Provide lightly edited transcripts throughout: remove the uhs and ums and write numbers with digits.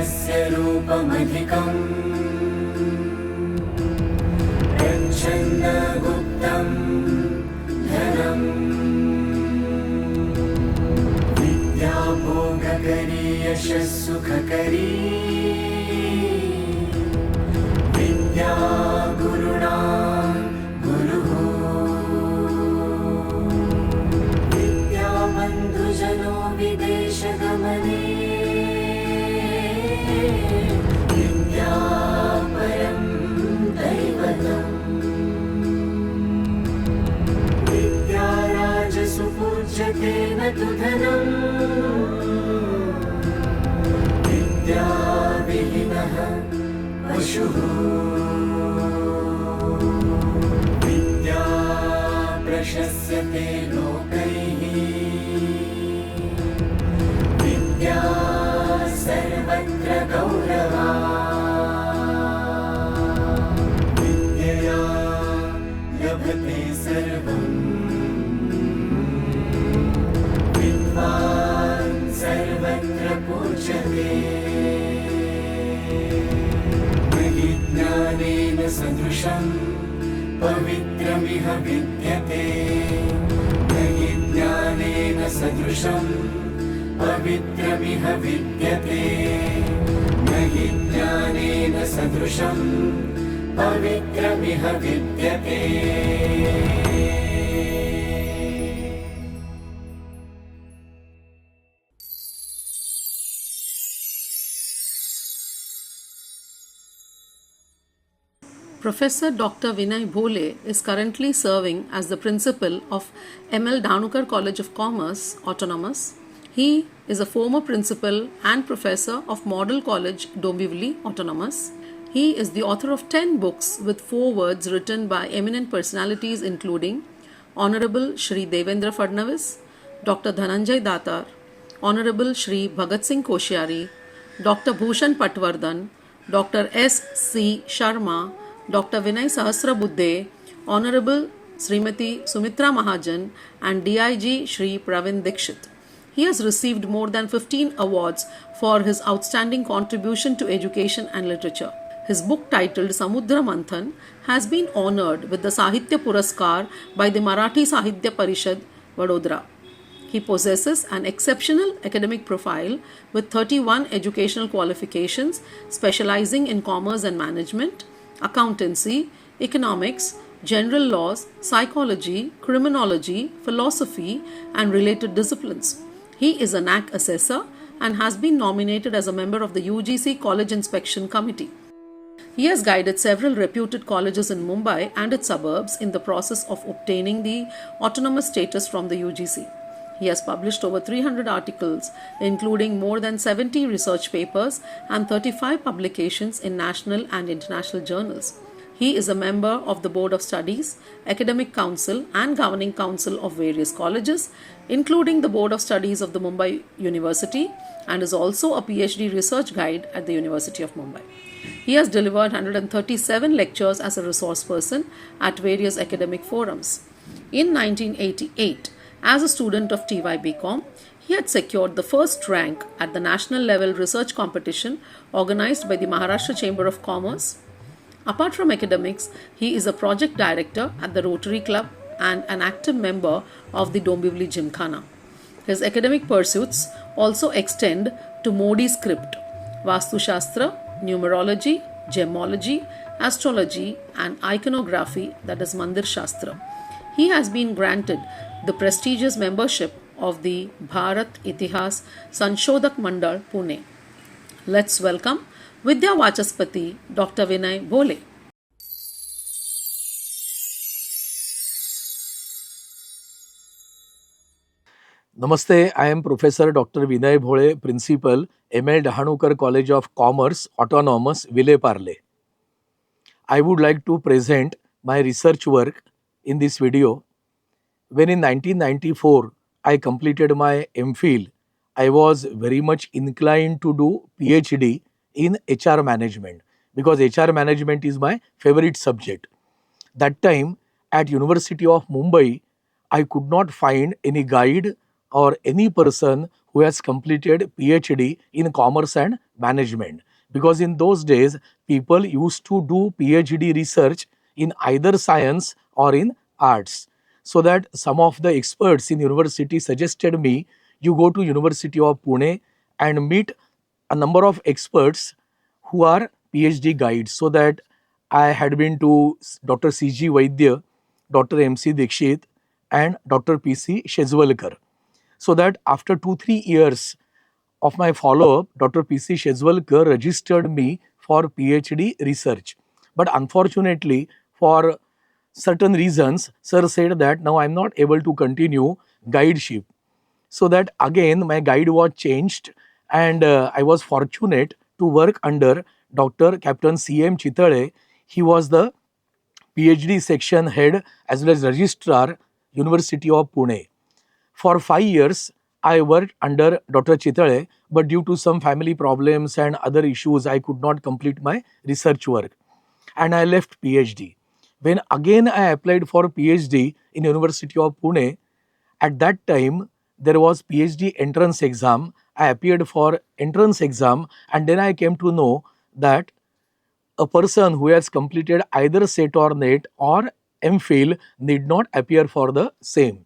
यस्य रूपमधिकम् प्रच्छन्नगुप्तं धनम् विद्याभोगकरी यशः सुखकरी विद्या गुरुणा गुरुः विद्याबन्धुजनो विदेशगमने विद्या परं दैवतम् विद्याराजसु पूज्यते न तु धनम् विद्याविहीनः पशुः विद्या प्रशस्यते लोकैः विद्या सर्वत्र गौरवा विद्यया लभते सर्वम् विद्वान् सर्वत्र पूज्यते ज्ञानेन सदृशं पवित्रमिह विद्यते न हि ज्ञानेन सदृशं पवित्रमिह विद्यते न हि ज्ञानेन सदृशं पवित्रमिह विद्यते. Professor Dr. Vinay Bhole is currently serving as the principal of Dahanukar College of Commerce, Autonomous. He is a former principal and professor of Model College, Dombivli, Autonomous. He is the author of 10 books with forewords written by eminent personalities including Hon'ble Shri Devendra Fadnavis, Dr. Dhananjay Datar, Hon'ble Shri Bhagatsingh Koshyari, Dr. Bhushan Patwardhan, Dr. S.C. Sharma, Dr. Vinay Sahasrabuddhe, Honorable Srimati Sumitra Mahajan and DIG Shri Pravin Dixit. He has received more than 15 awards for his outstanding contribution to education and literature. His book titled Samudramanthan has been honored with the Sahitya Puraskar by the Marathi Sahitya Parishad, Vadodara. He possesses an exceptional academic profile with 31 educational qualifications specializing in commerce and management, accountancy, economics, general laws, psychology, criminology, philosophy, and related disciplines. He is a NAAC Assessor and has been nominated as a member of the UGC College Inspection Committee. He has guided several reputed colleges in Mumbai and its suburbs in the process of obtaining the autonomous status from the UGC. He has published over 300 articles, including more than 70 research papers and 35 publications in national and international journals. He is a member of the Board of Studies, Academic Council and Governing Council of various colleges, including the Board of Studies of the Mumbai University, and is also a ph.d. research guide at the University of Mumbai. He has delivered 137 lectures as a resource person at various academic forums. In 1988, as a student of TY-BCom, he had secured the first rank at the national level research competition organized by the Maharashtra Chamber of Commerce. Apart from academics, he is a project director at the Rotary Club and an active member of the Dombivli Gymkhana. His academic pursuits also extend to Modi script, Vastu Shastra, numerology, gemology, astrology, and iconography, that is Mandir Shastra. He has been granted the prestigious membership of the Bharat Itihas Sanshodhak Mandal, Pune. Let's welcome Vidyavachspti, Dr. Vinay Bhole. Namaste, I am Professor Dr. Vinay Bhole, Principal, Dahanukar College of Commerce, Autonomous, Ville Parle. I would like to present my research work in this video. When in 1994 I completed my MPhil, I was very much inclined to do PhD in HR management because HR management is my favorite subject. That time at University of Mumbai, I could not find any guide or any person who has completed PhD in commerce and management, because in those days people used to do PhD research in either science or in arts. So that some of the experts in university suggested me, you go to University of Pune and meet a number of experts who are PhD guides. So that I had been to Dr. C.G. Vaidya, Dr. M.C. Dixit and Dr. P.C. Shezwalkar. So that after 2-3 years of my follow-up, Dr. P.C. Shezwalkar registered me for PhD research. But unfortunately, for certain reasons, sir said that now I am not able to continue guideship. So that again my guide was changed, and I was fortunate to work under Dr. Captain C.M. Chitale. He was the PhD section head as well as registrar, University of Pune. For 5 years, I worked under Dr. Chitale, but due to some family problems and other issues, I could not complete my research work. And I left PhD. When again I applied for PhD in University of Pune, at that time there was PhD entrance exam. I appeared for entrance exam, and then I came to know that a person who has completed either SET or NET or MPhil need not appear for the same.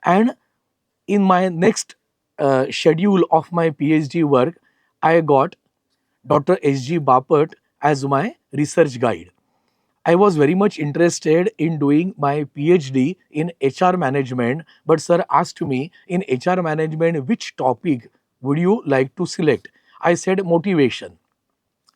And in my next schedule of my PhD work, I got Dr. S.G. Bapat as my research guide. I was very much interested in doing my PhD in HR management, but sir asked me, in HR management, which topic would you like to select? I said motivation.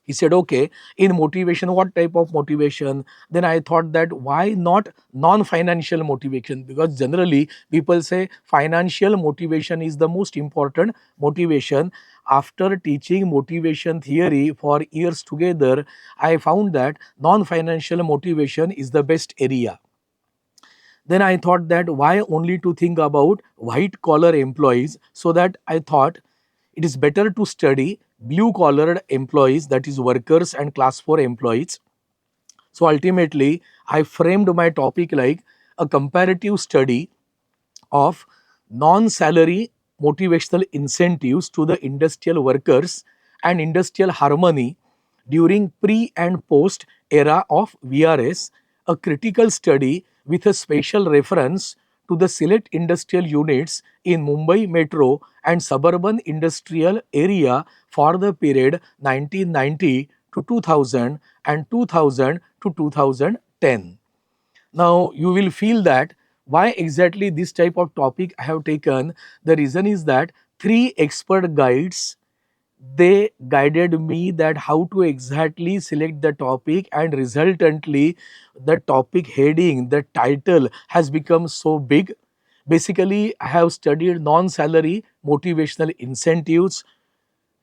He said, okay, in motivation, what type of motivation? Then I thought that why not non-financial motivation? Because generally people say financial motivation is the most important motivation. After teaching motivation theory for years together, I found that non-financial motivation is the best area. Then I thought that why only to think about white collar employees, so that I thought it is better to study blue collared employees, that is workers and class 4 employees. So ultimately I framed my topic like a comparative study of non-salary motivational incentives to the industrial workers and industrial harmony during pre and post era of VRS, a critical study with a special reference to the select industrial units in Mumbai metro and suburban industrial area for the period 1990 to 2000 and 2000 to 2010. Now you will feel that why exactly this type of topic I have taken. The reason is that 3 expert guides, they guided me that how to exactly select the topic, and resultantly the topic heading, the title has become so big. Basically, I have studied non-salary motivational incentives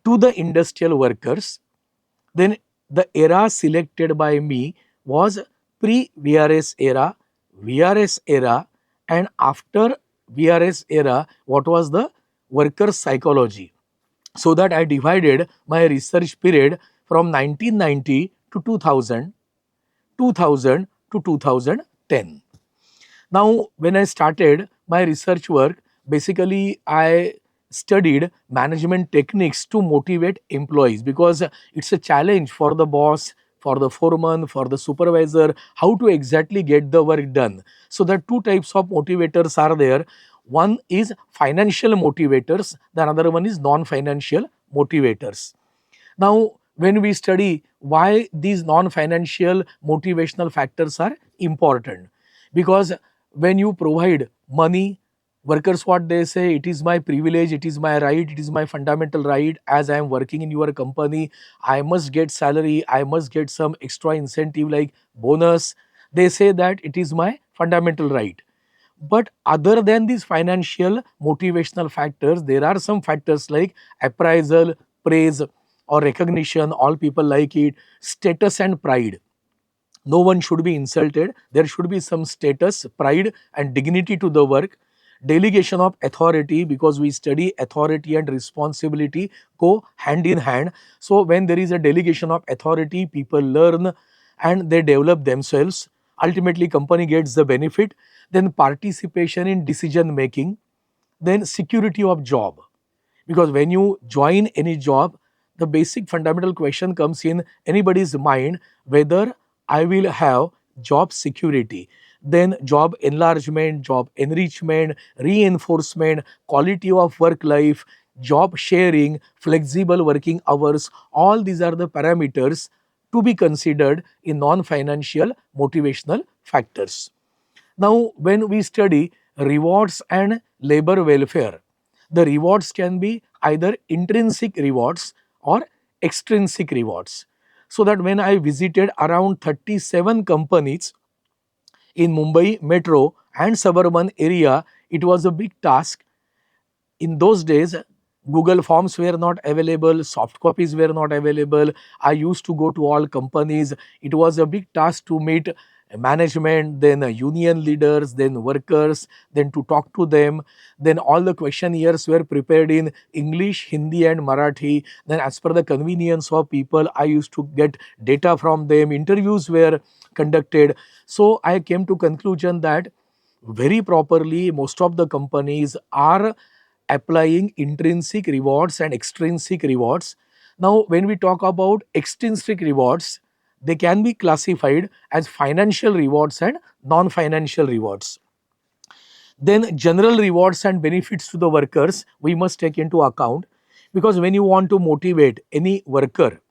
to the industrial workers. Then the era selected by me was pre-VRS era, VRS era, and after VRS era, what was the worker psychology. So that I divided my research period from 1990 to 2000, 2000 to 2010. Now, when I started my research work, basically I studied management techniques to motivate employees, because it's a challenge for the boss, for the foreman, for the supervisor, how to exactly get the work done. So the 2 types of motivators are there. One is financial motivators, the another one is non-financial motivators. Now, when we study why these non-financial motivational factors are important, because when you provide money, workers, what they say, it is my privilege, it is my right, it is my fundamental right. As I am working in your company, I must get salary, I must get some extra incentive like bonus. They say that it is my fundamental right. But other than these financial motivational factors, there are some factors like appraisal, praise, or recognition. All people like it. Status and pride. No one should be insulted. There should be some status, pride, and dignity to the work. Delegation of authority, because we study authority and responsibility go hand in hand. So when there is a delegation of authority, people learn and they develop themselves. Ultimately, company gets the benefit. Then participation in decision making. Then security of job, because when you join any job, the basic fundamental question comes in anybody's mind whether I will have job security. Then job enlargement, job enrichment, reinforcement, quality of work life, job sharing, flexible working hours, all these are the parameters to be considered in non-financial motivational factors. Now, when we study rewards and labor welfare, the rewards can be either intrinsic rewards or extrinsic rewards. So that when I visited around 37 companies in Mumbai metro and suburban area, it was a big task. In those days, Google Forms were not available, soft copies were not available. I used to go to all companies. It was a big task to meet management, then union leaders, then workers, then to talk to them. Then all the questionnaires were prepared in English, Hindi and Marathi. Then as per the convenience of people, I used to get data from them. Interviews were conducted. So I came to conclusion that very properly most of the companies are applying intrinsic rewards and extrinsic rewards. Now, when we talk about extrinsic rewards, they can be classified as financial rewards and non-financial rewards. Then general rewards and benefits to the workers we must take into account, because when you want to motivate any worker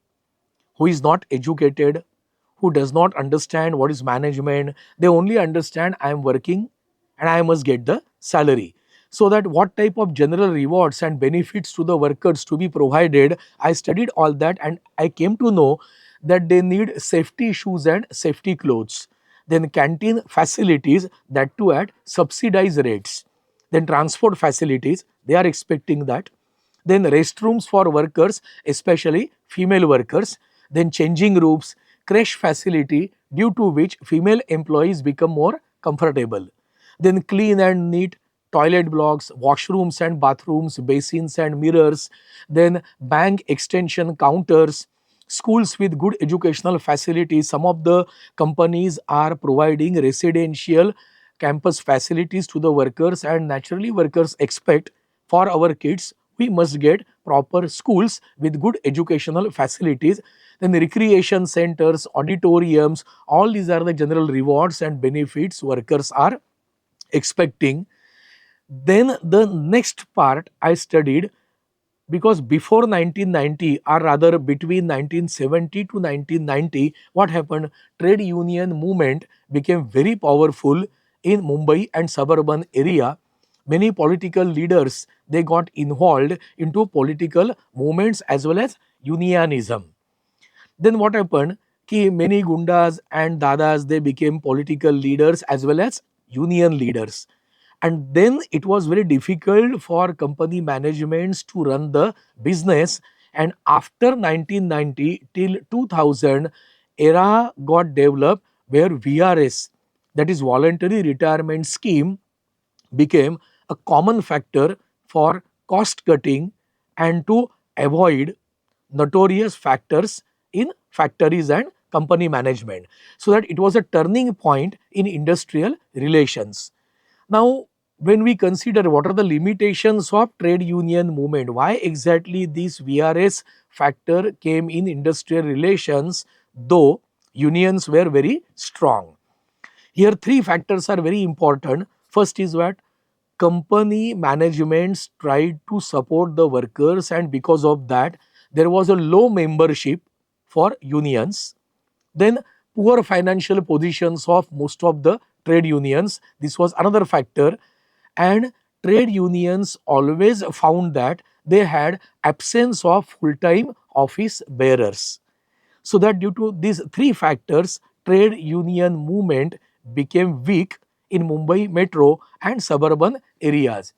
who is not educated, who does not understand what is management, they only understand I am working and I must get the salary. So that what type of general rewards and benefits to the workers to be provided, I studied all that and I came to know that they need safety shoes and safety clothes. Then canteen facilities, that too at subsidized rates. Then transport facilities, they are expecting that. Then restrooms for workers, especially female workers. Then changing rooms, creche facility, due to which female employees become more comfortable. Then clean and neat toilet blocks, washrooms and bathrooms, basins and mirrors. Then bank extension counters, schools with good educational facilities. Some of the companies are providing residential campus facilities to the workers, and naturally workers expect for our kids we must get proper schools with good educational facilities. Then recreation centers, auditoriums, all these are the general rewards and benefits workers are expecting. Then the next part I studied, because before 1990 or rather between 1970 to 1990, what happened, trade union movement became very powerful in Mumbai and suburban area. Many political leaders, they got involved into political movements as well as unionism. Then what happened, ki many gundas and dadas, they became political leaders as well as union leaders. And then it was very difficult for company managements to run the business. And after 1990 till 2000, era got developed where VRS, that is voluntary retirement scheme, became a common factor for cost cutting and to avoid notorious factors in factories and company management. So that it was a turning point in industrial relations. Now, when we consider what are the limitations of trade union movement, why exactly this VRS factor came in industrial relations, though unions were very strong. Here three factors are very important. First is what? Company managements tried to support the workers, and because of that there was a low membership for unions. Then poor financial positions of most of the trade unions, this was another factor. And trade unions always found that they had absence of full-time office bearers. So that due to these three factors, trade union movement became weak in Mumbai metro and suburban areas.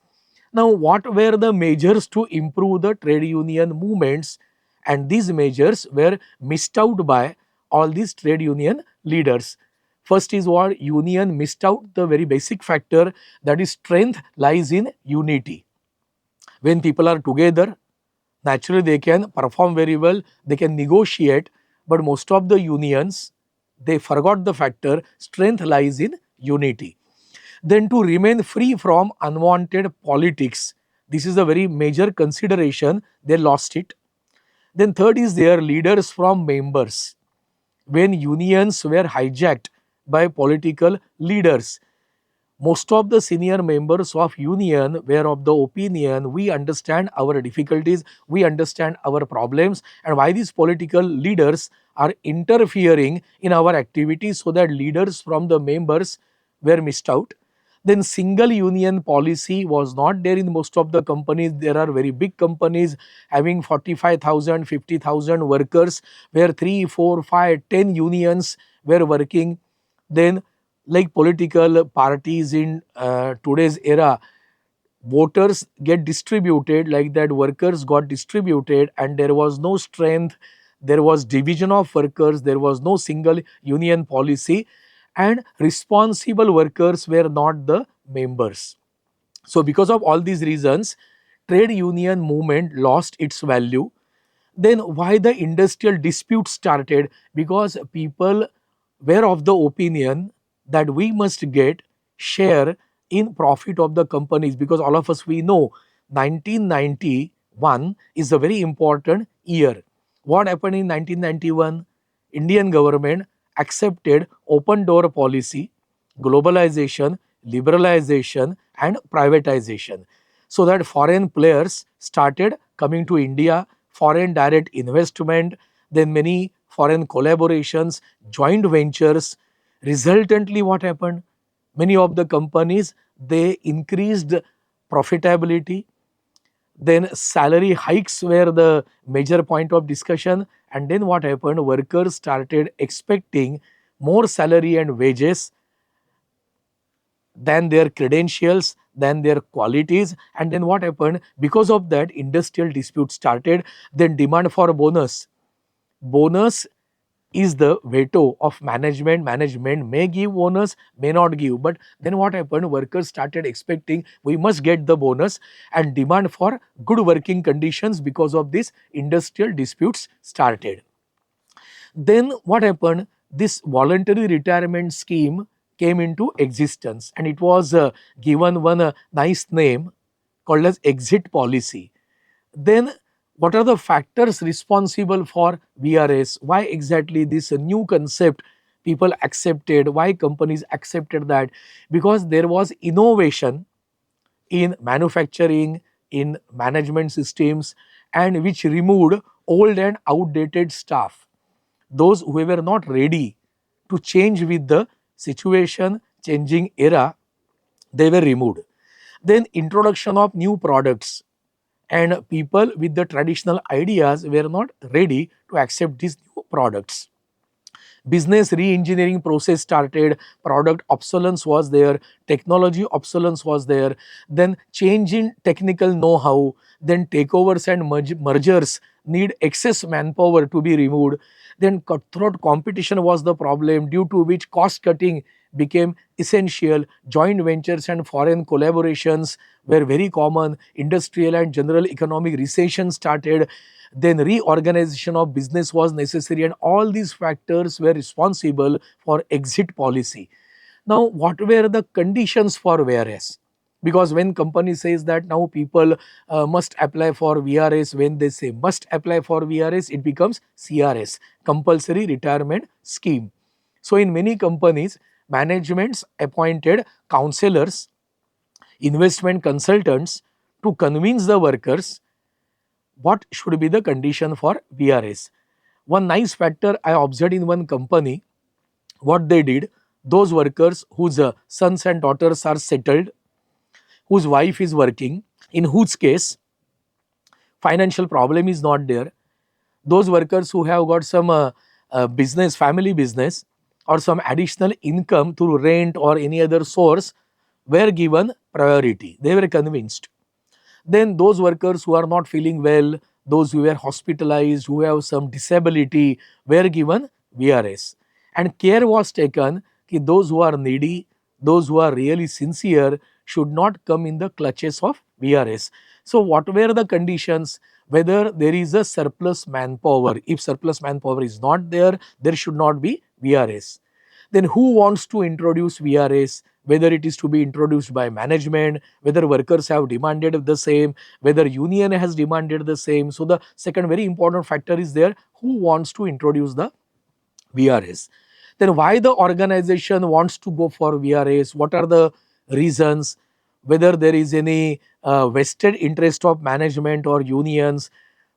Now, what were the measures to improve the trade union movements? And these measures were missed out by all these trade union leaders. First is what? Union missed out the very basic factor, that is strength lies in unity. When people are together, naturally they can perform very well, they can negotiate, but most of the unions, they forgot the factor strength lies in unity. Then to remain free from unwanted politics. This is a very major consideration. They lost it. Then third is their leaders from members. When unions were hijacked by political leaders, most of the senior members of union were of the opinion, we understand our difficulties, we understand our problems, and why these political leaders are interfering in our activities, so that leaders from the members were missed out. Then single union policy was not there in most of the companies. There are very big companies having 45,000, 50,000 workers, where 3, 4, 5, 10 unions were working. Then, like political parties in today's era, voters get distributed like that, workers got distributed, and there was no strength, there was division of workers, there was no single union policy, and responsible workers were not the members. So because of all these reasons, trade union movement lost its value. Then why the industrial dispute started? Because people were of the opinion that we must get share in profit of the companies, because all of us we know 1991 is a very important year. What happened in 1991? Indian government accepted open door policy, globalization, liberalization and privatization, so that foreign players started coming to India, foreign direct investment, then many foreign collaborations, joint ventures. Resultantly, what happened? Many of the companies, they increased profitability. Then salary hikes were the major point of discussion. And then what happened? Workers started expecting more salary and wages than their credentials, than their qualities. And then what happened? Because of that, industrial dispute started. Then demand for bonus. Bonus is the veto of management. Management may give bonus, may not give. But then what happened? Workers started expecting we must get the bonus, and demand for good working conditions. Because of this, industrial disputes started. Then what happened? This voluntary retirement scheme came into existence, and it was given one nice name called as exit policy. Then what are the factors responsible for VRS? Why exactly this new concept people accepted? Why companies accepted that? Because there was innovation in manufacturing, in management systems, and which removed old and outdated staff. Those who were not ready to change with the situation, changing era, they were removed. Then introduction of new products, and people with the traditional ideas were not ready to accept these new products. Business re-engineering process started, product obsolescence was there, technology obsolescence was there, then change in technical know-how, then takeovers and mergers need excess manpower to be removed, then cutthroat competition was the problem, due to which cost cutting became essential, joint ventures and foreign collaborations were very common, industrial and general economic recession started, then reorganization of business was necessary, and all these factors were responsible for exit policy. Now, what were the conditions for VRS? Because when company says that now people must apply for VRS, when they say must apply for VRS, it becomes CRS, compulsory retirement scheme. So in many companies, managements appointed counselors, investment consultants to convince the workers what should be the condition for VRS. One nice factor I observed in one company, what they did, those workers whose sons and daughters are settled, whose wife is working, in whose case financial problem is not there, those workers who have got some business, family business, or some additional income through rent or any other source were given priority. They were convinced. Then those workers who are not feeling well, those who were hospitalized, who have some disability, were given VRS. And care was taken that those who are needy, those who are really sincere should not come in the clutches of VRS. So what were the conditions? Whether there is a surplus manpower. If surplus manpower is not there, there should not be VRS. Then who wants to introduce VRS, whether it is to be introduced by management, whether workers have demanded the same, whether union has demanded the same. So the second very important factor is there, who wants to introduce the VRS. Then why the organization wants to go for VRS, what are the reasons, whether there is any vested interest of management or unions,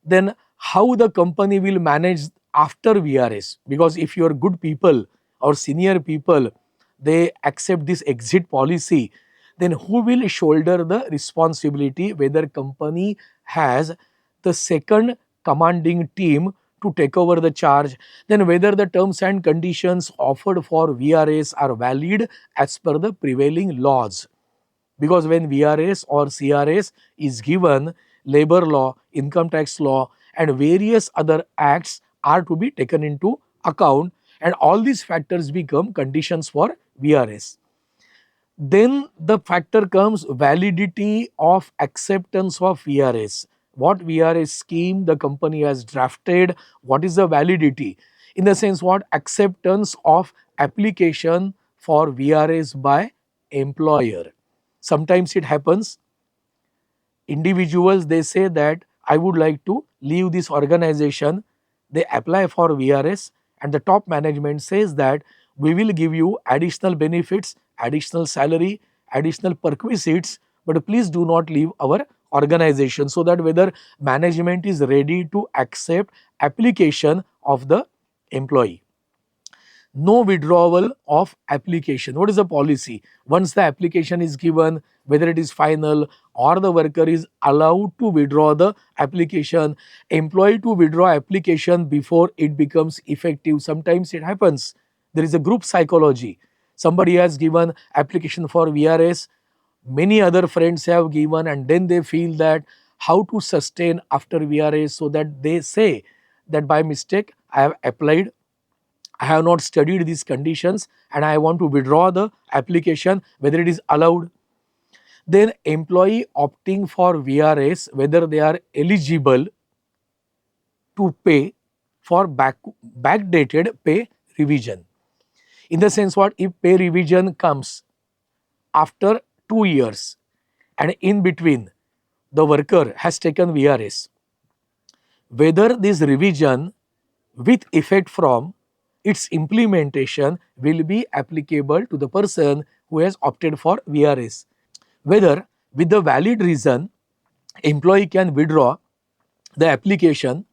then how the company will manage after VRS. Because if your good people or senior people, they accept this exit policy, then who will shoulder the responsibility, whether company has the second commanding team to take over the charge, then whether the terms and conditions offered for VRS are valid as per the prevailing laws. Because when VRS or CRS is given, labor law, income tax law and various other acts are to be taken into account, and all these factors become conditions for VRS. Then the factor comes validity of acceptance of VRS. What VRS scheme the company has drafted, what is the validity? In the sense, what acceptance of application for VRS by employer. Sometimes it happens, individuals they say that I would like to leave this organization, they apply for VRS and the top management says that we will give you additional benefits, additional salary, additional perquisites, but please do not leave our organization. So that whether management is ready to accept application of the employee. No withdrawal of application. What is the policy? Once the application is given, whether it is final or the worker is allowed to withdraw the application, employee to withdraw application before it becomes effective. Sometimes it happens. There is a group psychology. Somebody has given application for VRS, many other friends have given, and then they feel that how to sustain after VRS, so that they say that by mistake I have applied, I have not studied these conditions and I want to withdraw the application, whether it is allowed. Then employee opting for VRS, whether they are eligible to pay for backdated pay revision. In the sense, what if pay revision comes after 2 years and in between the worker has taken VRS, whether this revision with effect from its implementation will be applicable to the person who has opted for VRS. Whether with the valid reason employee can withdraw the application,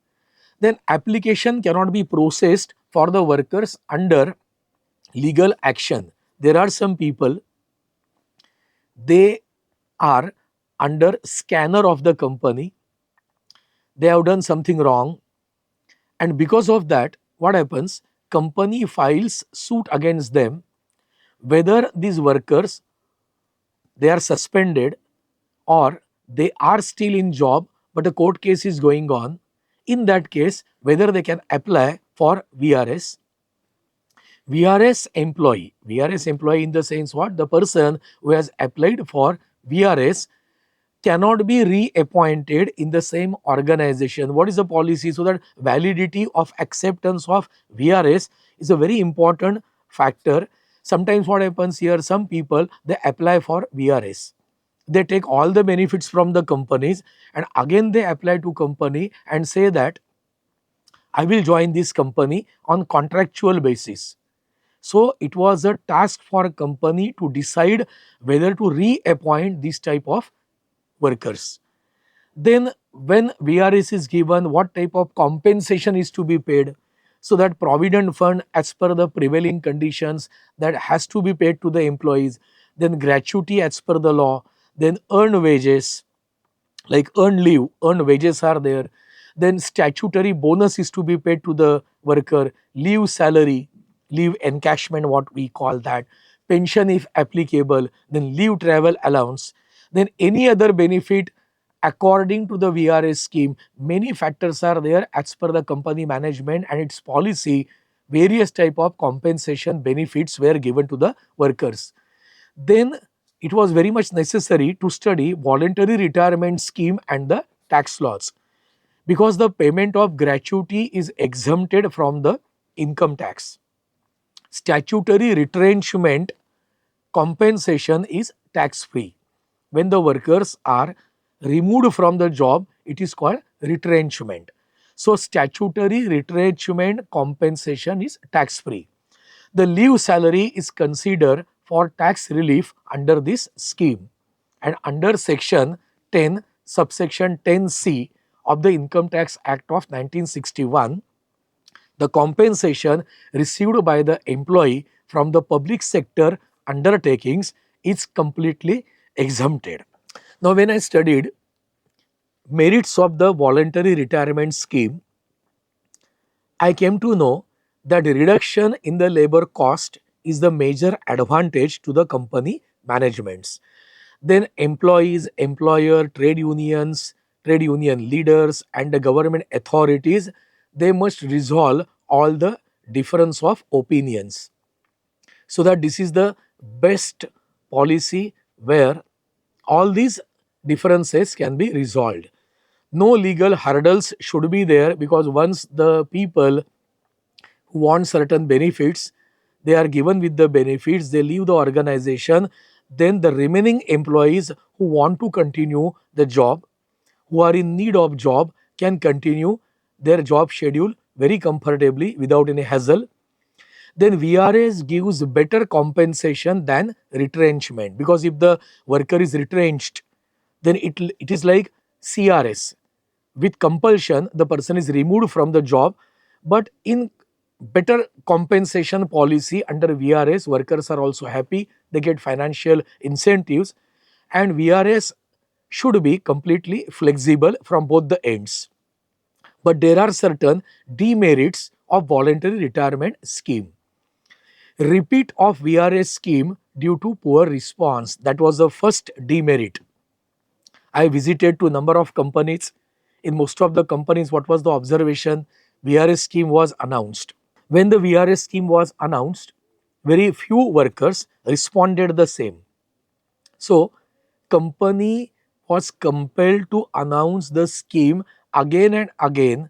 then application cannot be processed for the workers under legal action. There are some people, they are under scanner of the company, they have done something wrong, and because of that what happens, company files suit against them, whether these workers they are suspended or they are still in job but a court case is going on. In that case, whether they can apply for VRS. VRS employee in the sense, what the person who has applied for VRS cannot be reappointed in the same organization. What is the policy? So that validity of acceptance of VRS is a very important factor. Sometimes what happens here, some people they apply for VRS, they take all the benefits from the companies and again they apply to company and say that I will join this company on contractual basis. So it was a task for a company to decide whether to reappoint this type of workers. Then when VRS is given, what type of compensation is to be paid? So that provident fund as per the prevailing conditions that has to be paid to the employees. Then gratuity as per the law. Then earned wages, like earned leave, earned wages are there. Then statutory bonus is to be paid to the worker, leave salary, leave encashment what we call that, pension if applicable, then leave travel allowance, then any other benefit according to the VRS scheme. Many factors are there as per the company management and its policy. Various type of compensation benefits were given to the workers. Then it was very much necessary to study voluntary retirement scheme and the tax laws, because the payment of gratuity is exempted from the income tax. Statutory retrenchment compensation is tax free. When the workers are removed from the job, it is called retrenchment. So, statutory retrenchment compensation is tax free. The leave salary is considered for tax relief under this scheme, and under section 10 subsection 10C of the Income Tax Act of 1961, the compensation received by the employee from the public sector undertakings is completely exempted. Now, when I studied merits of the voluntary retirement scheme, I came to know that reduction in the labor cost is the major advantage to the company managements. Then employees, employer, trade unions, trade union leaders and the government authorities, they must resolve all the difference of opinions, so that this is the best policy where all these differences can be resolved. No legal hurdles should be there, because once the people who want certain benefits, they are given with the benefits, they leave the organization, then the remaining employees who want to continue the job, who are in need of job, can continue their job schedule very comfortably without any hassle. Then VRS gives better compensation than retrenchment, because if the worker is retrenched, then it is like CRS. With compulsion, the person is removed from the job, but in better compensation policy under VRS, workers are also happy, they get financial incentives, and VRS should be completely flexible from both the ends. But there are certain demerits of voluntary retirement scheme. Repeat of VRS scheme due to poor response, that was the first demerit. I visited to number of companies. In most of the companies, what was the observation? VRS scheme was announced. When the VRS scheme was announced, very few workers responded the same. So, company was compelled to announce the scheme again and again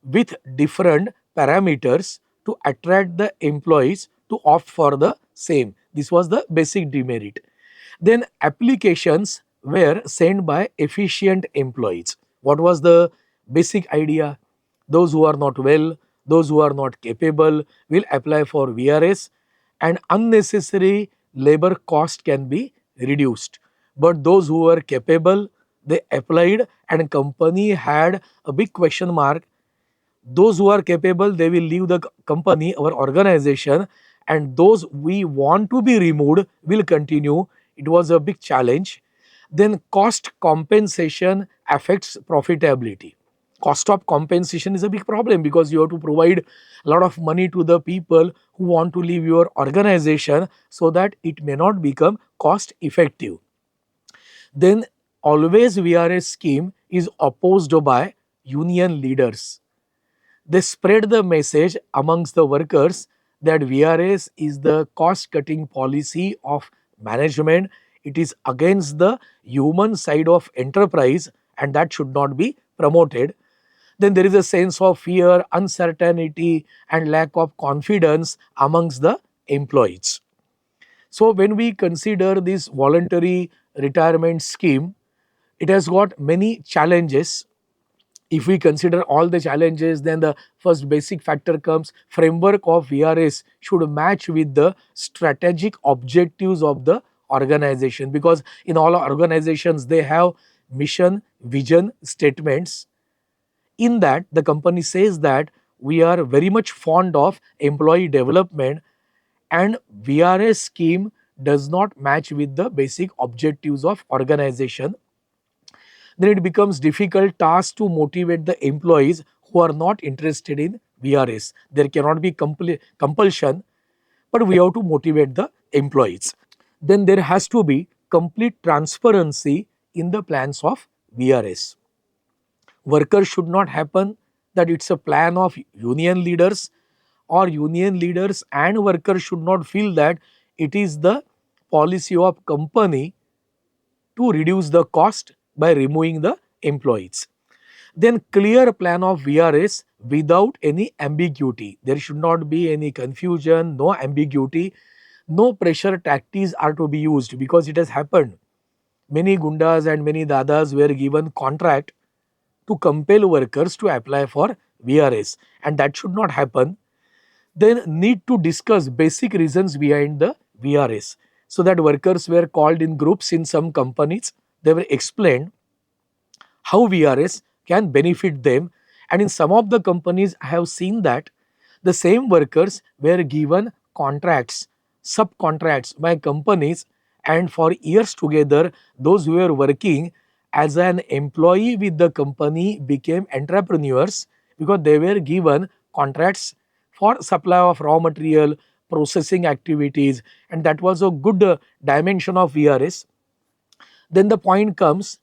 with different parameters to attract the employees to opt for the same. This was the basic demerit. Then applications were sent by efficient employees. What was the basic idea? Those who are not well, those who are not capable will apply for VRS, and unnecessary labor cost can be reduced. But those who were capable, they applied, and company had a big question mark. Those who are capable, they will leave the company, our organization, and those we want to be removed will continue. It was a big challenge. Then cost compensation affects profitability. Cost of compensation is a big problem, because you have to provide a lot of money to the people who want to leave your organization, so that it may not become cost effective. Then always VRS scheme is opposed by union leaders. They spread the message amongst the workers that VRS is the cost cutting policy of management. It is against the human side of enterprise, and that should not be promoted. Then there is a sense of fear, uncertainty and lack of confidence amongst the employees. So when we consider this voluntary retirement scheme, it has got many challenges. If we consider all the challenges, then the first basic factor comes: framework of VRS should match with the strategic objectives of the organization, because in all organizations they have mission, vision statements. In that, the company says that we are very much fond of employee development, and VRS scheme does not match with the basic objectives of organization. Then it becomes difficult task to motivate the employees who are not interested in VRS. There cannot be compulsion, but we have to motivate the employees. Then there has to be complete transparency in the plans of VRS. Workers should not happen that it's a plan of union leaders, or union leaders and workers should not feel that it is the policy of company to reduce the cost by removing the employees. Then clear plan of VRS without any ambiguity. There should not be any confusion, no ambiguity, no pressure tactics are to be used, because it has happened. Many gundas and many dadas were given contract to compel workers to apply for VRS, and that should not happen. Then need to discuss basic reasons behind the VRS. So that workers were called in groups in some companies. They were explained how VRS can benefit them. And in some of the companies, I have seen that the same workers were given contracts, subcontracts by companies, and for years together, those who were working as an employee with the company became entrepreneurs, because they were given contracts for supply of raw material, processing activities, and that was a good dimension of VRS. Then the point comes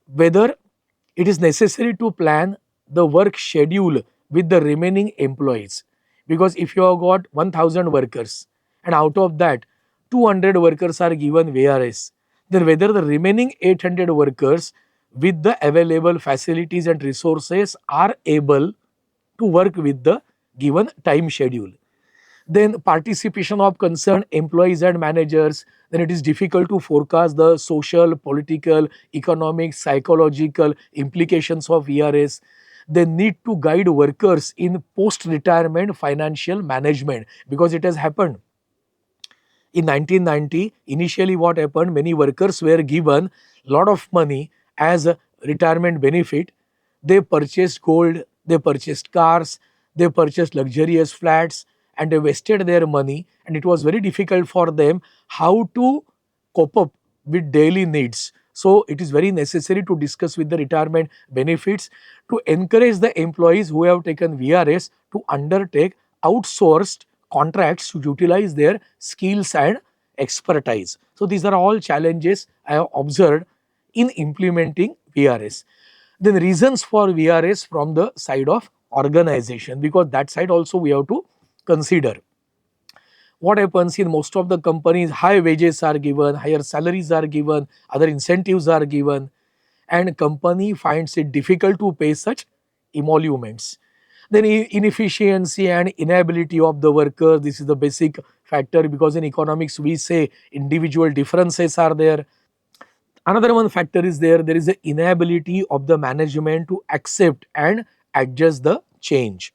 whether it is necessary to plan the work schedule with the remaining employees, because if you have got 1000 workers and out of that 200 workers are given VRS, then whether the remaining 800 workers with the available facilities and resources are able to work with the given time schedule. Then participation of concerned employees and managers, then it is difficult to forecast the social, political, economic, psychological implications of VRS. They need to guide workers in post-retirement financial management, because it has happened. In 1990, initially what happened, many workers were given lot of money as a retirement benefit. They purchased gold, they purchased cars, they purchased luxurious flats, and they wasted their money, and it was very difficult for them how to cope up with daily needs. So it is very necessary to discuss with the retirement benefits to encourage the employees who have taken VRS to undertake outsourced contracts to utilize their skills and expertise. So these are all challenges I have observed in implementing VRS. Then reasons for VRS from the side of organization, because that side also we have to consider. What happens in most of the companies, high wages are given, higher salaries are given, other incentives are given, and company finds it difficult to pay such emoluments. Then inefficiency and inability of the worker, this is the basic factor, because in economics we say individual differences are there. Another one factor is there is an inability of the management to accept and adjust the change.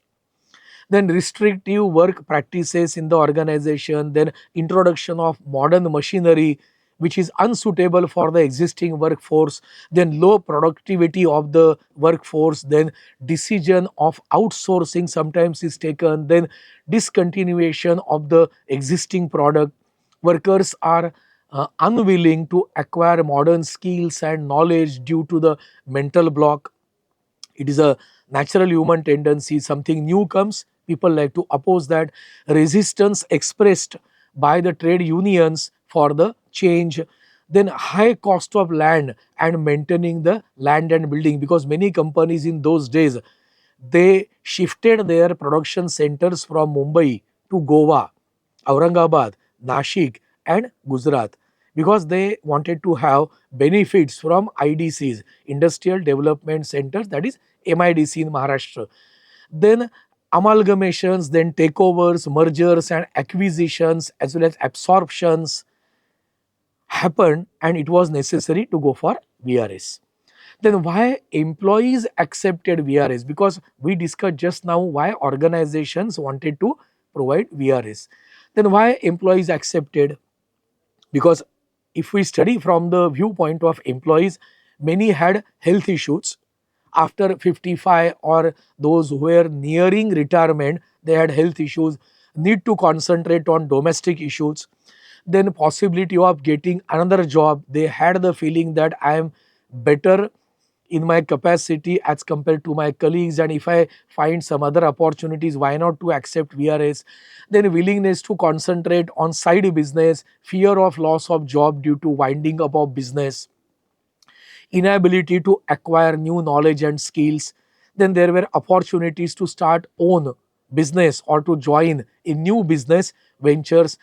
Then restrictive work practices in the organization, then introduction of modern machinery which is unsuitable for the existing workforce, then low productivity of the workforce, then decision of outsourcing sometimes is taken, then discontinuation of the existing product. Workers are unwilling to acquire modern skills and knowledge due to the mental block. It is a natural human tendency. Something new comes, people like to oppose that. Resistance expressed by the trade unions for the change. Then high cost of land and maintaining the land and building, because many companies in those days, they shifted their production centers from Mumbai to Goa, Aurangabad, Nashik and Gujarat, because they wanted to have benefits from IDCs, Industrial Development Centers, that is MIDC in Maharashtra. Then amalgamations, then takeovers, mergers and acquisitions, as well as absorptions happened, and it was necessary to go for VRS. Then why employees accepted VRS? Because we discussed just now why organizations wanted to provide VRS. Then why employees accepted? Because if we study from the viewpoint of employees, many had health issues after 55, or those who were nearing retirement, they had health issues, need to concentrate on domestic issues. Then possibility of getting another job, they had the feeling that I am better in my capacity as compared to my colleagues, and if I find some other opportunities, why not to accept VRS. Then willingness to concentrate on side business, fear of loss of job due to winding up of business, inability to acquire new knowledge and skills. Then there were opportunities to start own business or to join in new business ventures.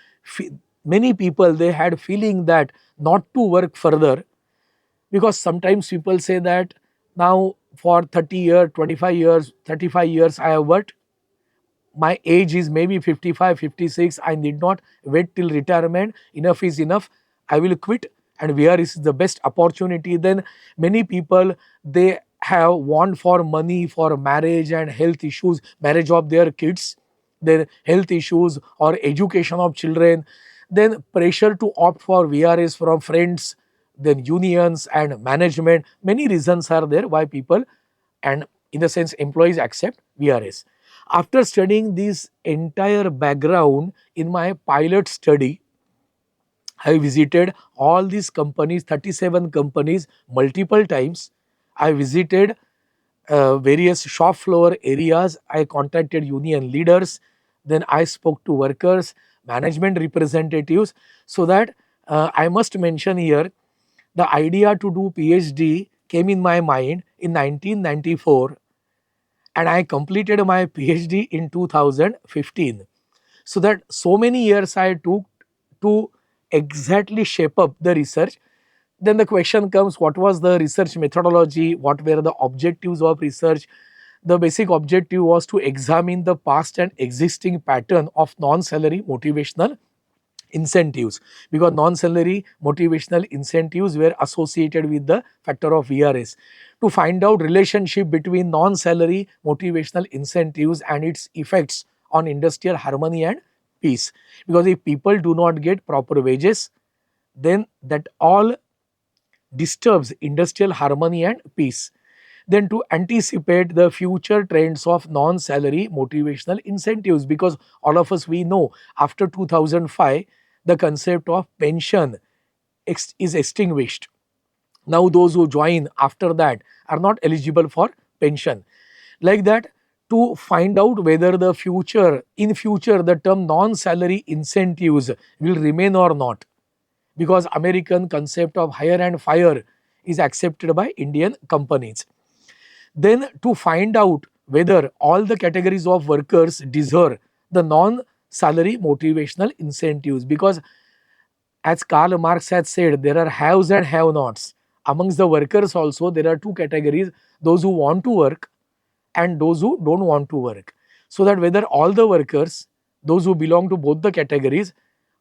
Many people, they had feeling that not to work further, because sometimes people say that Now for 30 years, 25 years, 35 years I have worked. My age is maybe 55, 56. I need not wait till retirement. Enough is enough. I will quit, and where is the best opportunity. Then many people, they have want for money for marriage and health issues, marriage of their kids, their health issues or education of children, then pressure to opt for VRS from friends, then unions and management. Many reasons are there why people, and in the sense employees, accept VRS. After studying this entire background in my pilot study, I visited all these companies, 37 companies, multiple times. I visited various shop floor areas. I contacted union leaders. Then I spoke to workers, management representatives. So that I must mention here, the idea to do PhD came in my mind in 1994, and I completed my PhD in 2015. So that so many years I took to exactly shape up the research. Then the question comes, what was the research methodology? What were the objectives of research? The basic objective was to examine the past and existing pattern of non-salary motivational incentives, because non-salary motivational incentives were associated with the factor of VRS, to find out relationship between non-salary motivational incentives and its effects on industrial harmony and peace. Because if people do not get proper wages, then that all disturbs industrial harmony and peace. Then to anticipate the future trends of non-salary motivational incentives, because all of us, we know after 2005 the concept of pension is extinguished. Now those who join after that are not eligible for pension. Like that, to find out whether the future, in future, the term non-salary incentives will remain or not, because American concept of hire and fire is accepted by Indian companies. Then to find out whether all the categories of workers deserve the non-salary motivational incentives, because as Karl Marx had said, there are haves and have-nots. Amongst the workers also, there are two categories: those who want to work and those who don't want to work. So that whether all the workers, those who belong to both the categories,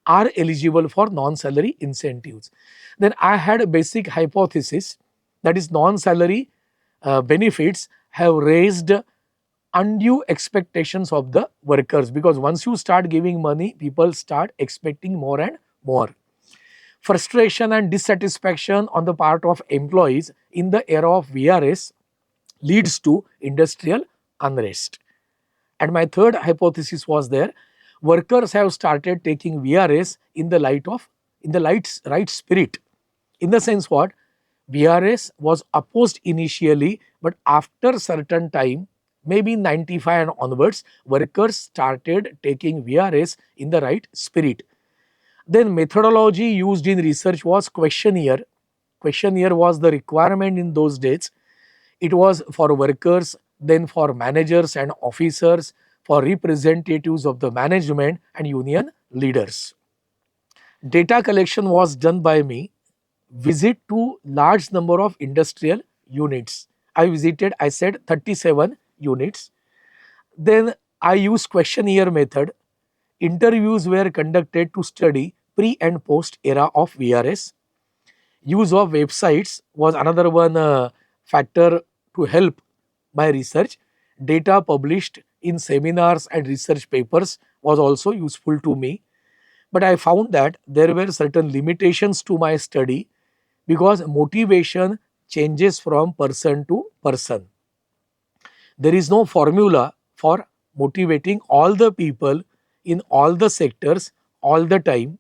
are eligible for non-salary incentives. Then I had a basic hypothesis, that is non-salary benefits have raised undue expectations of the workers, because once you start giving money, people start expecting more and more. Frustration and dissatisfaction on the part of employees in the era of VRS leads to industrial unrest. And my third hypothesis was there, workers have started taking VRS in the right spirit. In the sense what? VRS was opposed initially, but after certain time, maybe 95 and onwards, workers started taking VRS in the right spirit. Then methodology used in research was questionnaire. Questionnaire was the requirement in those days. It was for workers, then for managers and officers, for representatives of the management and union leaders. Data collection was done by me. Visit to large number of industrial units. I visited, I said 37 units. Then I used questionnaire method. Interviews were conducted to study pre and post era of VRS. Use of websites was another one factor to help my research. Data published in seminars and research papers was also useful to me. But I found that there were certain limitations to my study, because motivation changes from person to person. There is no formula for motivating all the people in all the sectors all the time.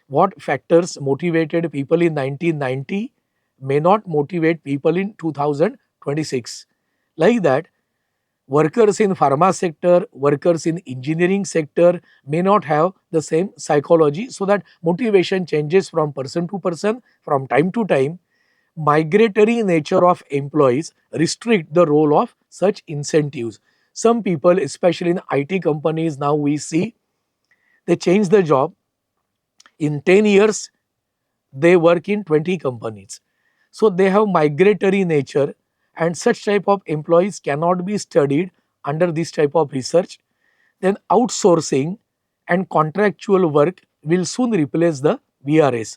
What factors motivated people in 1990 may not motivate people in 2026. Like that, workers in pharma sector, workers in engineering sector may not have the same psychology, so that motivation changes from person to person, from time to time. Migratory nature of employees restrict the role of such incentives. Some people, especially in IT companies, now we see they change the job. In 10 years, they work in 20 companies. So they have migratory nature, and such type of employees cannot be studied under this type of research, then outsourcing and contractual work will soon replace the VRS.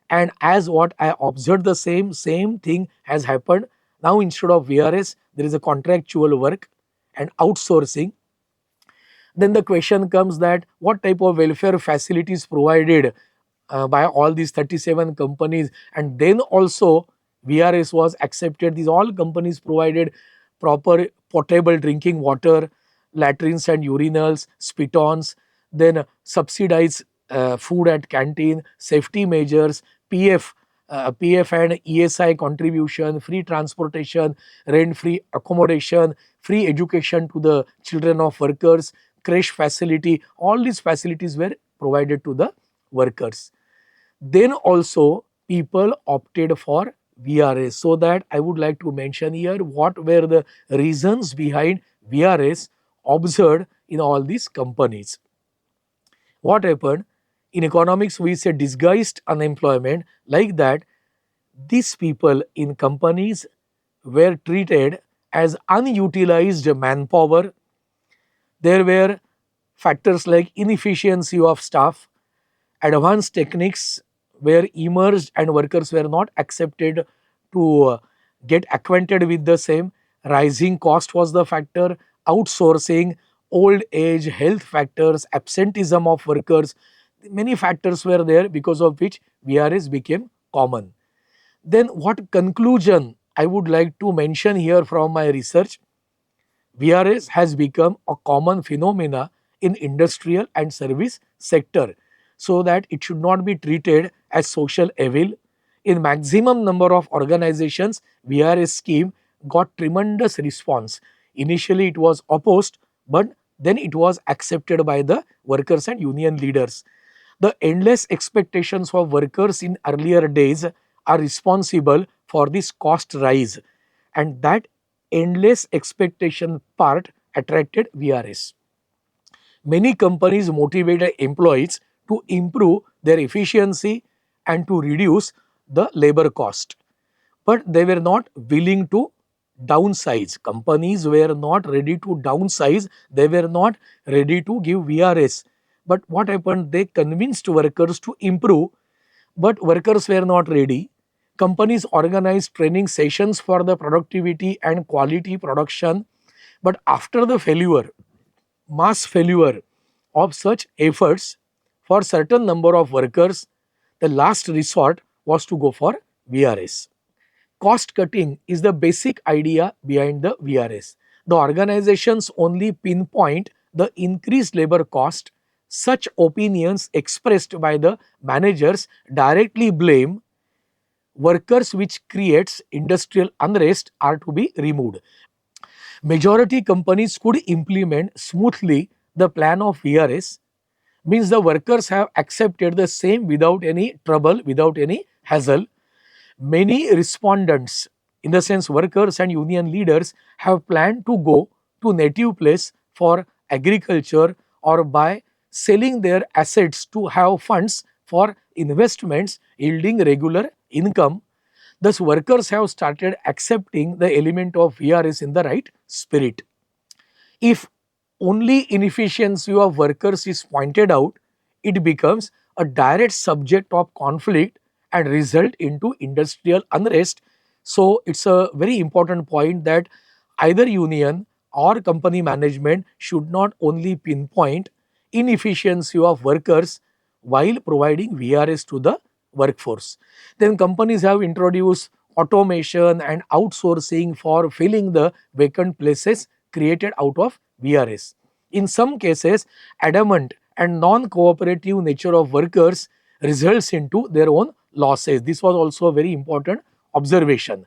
And as what I observed, the same thing has happened. Now instead of VRS, there is a contractual work and outsourcing. Then the question comes that what type of welfare facilities provided by all these 37 companies, and then also VRS was accepted. These all companies provided proper potable drinking water, latrines and urinals, spit-ons, then subsidized food at canteen, safety measures, PF and ESI contribution, free transportation, rent-free accommodation, free education to the children of workers, creche facility, all these facilities were provided to the workers. Then also people opted for VRS. So that I would like to mention here what were the reasons behind VRS observed in all these companies. What happened? In economics, we say disguised unemployment. Like that, these people in companies were treated as unutilized manpower. There were factors like inefficiency of staff, advanced techniques were emerged and workers were not accepted to get acquainted with the same. Rising cost was the factor, outsourcing, old age, health factors, absenteeism of workers. Many factors were there because of which VRS became common. Then what conclusion I would like to mention here from my research? VRS has become a common phenomena in industrial and service sector, so that it should not be treated as social evil. In maximum number of organizations, VRS scheme got tremendous response. Initially it was opposed, but then it was accepted by the workers and union leaders. The endless expectations of workers in earlier days are responsible for this cost rise, and that endless expectation part attracted VRS. Many companies motivated employees to improve their efficiency and to reduce the labor cost, but they were not willing to downsize. Companies were not ready to downsize, they were not ready to give VRS. But what happened? They convinced workers to improve, but workers were not ready. Companies organized training sessions for the productivity and quality production, but after the failure, mass failure of such efforts for certain number of workers, the last resort was to go for VRS. Cost cutting is the basic idea behind the VRS. The organizations only pinpoint the increased labor cost. Such opinions expressed by the managers directly blame workers, which creates industrial unrest, are to be removed. Majority companies could implement smoothly the plan of VRS, means the workers have accepted the same without any trouble, without any hassle. Many respondents, in the sense workers and union leaders, have planned to go to native place for agriculture or by selling their assets to have funds for investments yielding regular income. Thus, workers have started accepting the element of VRS in the right spirit. If only inefficiency of workers is pointed out, it becomes a direct subject of conflict and result into industrial unrest. So it's a very important point that either union or company management should not only pinpoint inefficiency of workers while providing VRS to the workforce. Then companies have introduced automation and outsourcing for filling the vacant places created out of VRS. In some cases, adamant and non-cooperative nature of workers results into their own losses. This was also a very important observation.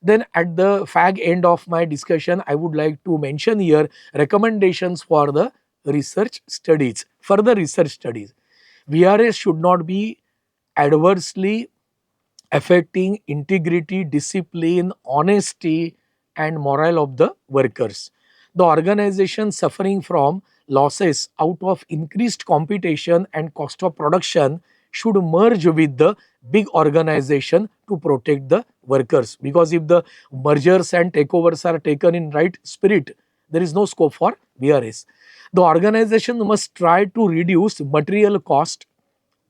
Then at the fag end of my discussion, I would like to mention here recommendations for the research studies, further research studies. VRS should not be adversely affecting integrity, discipline, honesty and morale of the workers. The organization suffering from losses out of increased competition and cost of production should merge with the big organization to protect the workers, because if the mergers and takeovers are taken in right spirit, there is no scope for VRS. The organization must try to reduce material cost,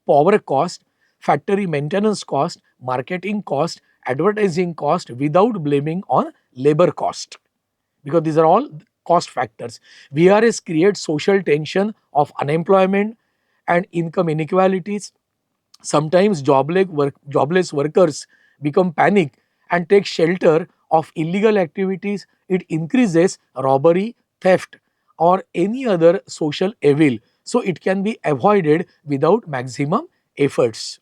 power cost, factory maintenance cost, marketing cost, advertising cost without blaming on labor cost, because these are all cost factors. VRS creates social tension of unemployment and income inequalities. Sometimes jobless workers become panic and take shelter of illegal activities. It increases robbery, theft, or any other social evil. So it can be avoided without maximum efforts.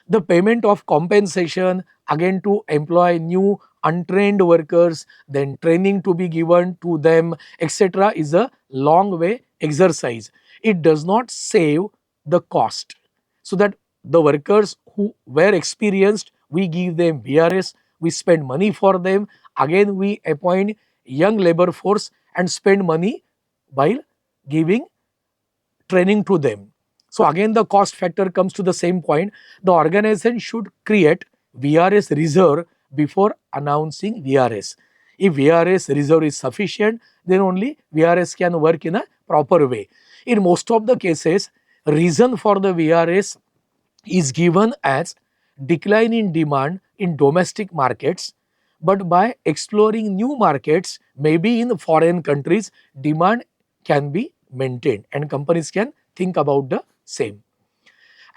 The payment of compensation, again to employ new untrained workers, then training to be given to them, etc., is a long way exercise. It does not save the cost, so that the workers who were experienced, we give them VRS, we spend money for them, again we appoint young labor force and spend money while giving training to them. So again the cost factor comes to the same point. The organization should create VRS reserve before announcing VRS. If VRS reserve is sufficient, then only VRS can work in a proper way. In most of the cases, reason for the VRS is given as decline in demand in domestic markets, but by exploring new markets, maybe in foreign countries, demand can be maintained and companies can think about the same.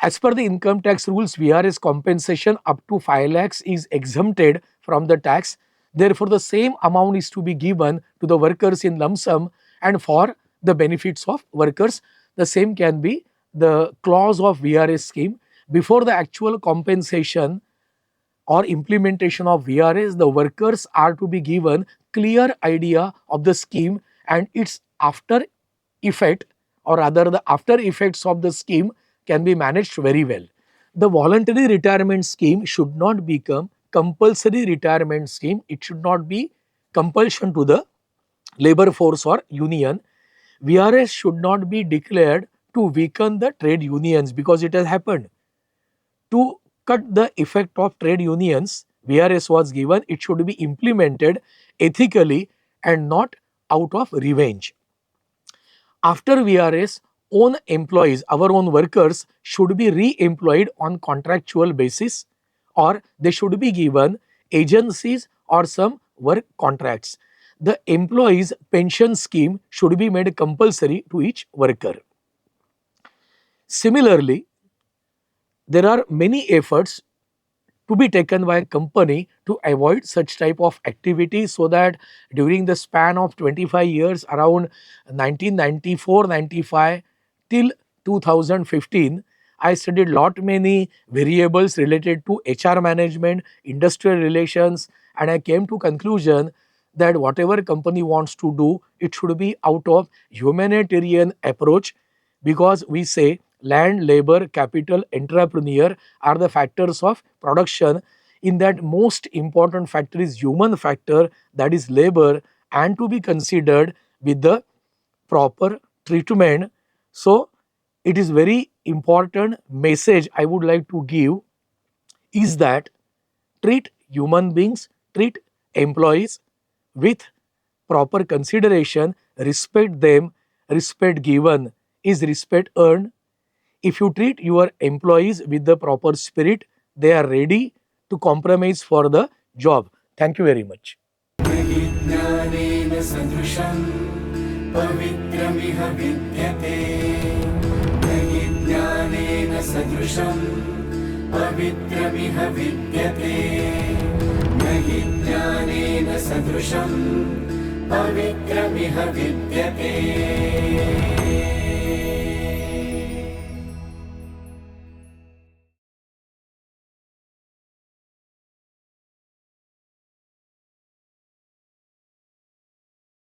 As per the income tax rules, VRS compensation up to 5 lakhs is exempted from the tax. Therefore, the same amount is to be given to the workers in lump sum, and for the benefits of workers, the same can be the clause of VRS scheme. Before the actual compensation or implementation of VRS, the workers are to be given clear idea of the scheme and its after effect, or rather the after effects of the scheme can be managed very well. The voluntary retirement scheme should not become compulsory retirement scheme. It should not be compulsion to the labor force or union. VRS should not be declared to weaken the trade unions, because it has happened. To cut the effect of trade unions, VRS was given. It should be implemented ethically and not out of revenge. After VRS, own employees, our own workers, should be re-employed on contractual basis, or they should be given agencies or some work contracts. The employees' pension scheme should be made compulsory to each worker. Similarly, there are many efforts to be taken by a company to avoid such type of activities, so that during the span of 25 years, around 1994-95 till 2015, I studied lot many variables related to HR management, industrial relations, and I came to conclusion that whatever company wants to do, it should be out of humanitarian approach, because we say land, labor, capital, entrepreneur are the factors of production. In that, most important factor is human factor, that is labor, and to be considered with the proper treatment. So it is very important message I would like to give is that treat human beings, treat employees with proper consideration, respect them. Respect given is respect earned. If you treat your employees with the proper spirit, they are ready to compromise for the job. Thank you very much. ज्ञानेन सदृशं पवित्रमिह विद्यते न हि ज्ञानेन सदृशं पवित्रमिह विद्यते न हि ज्ञानेन सदृशं पवित्रमिह विद्यते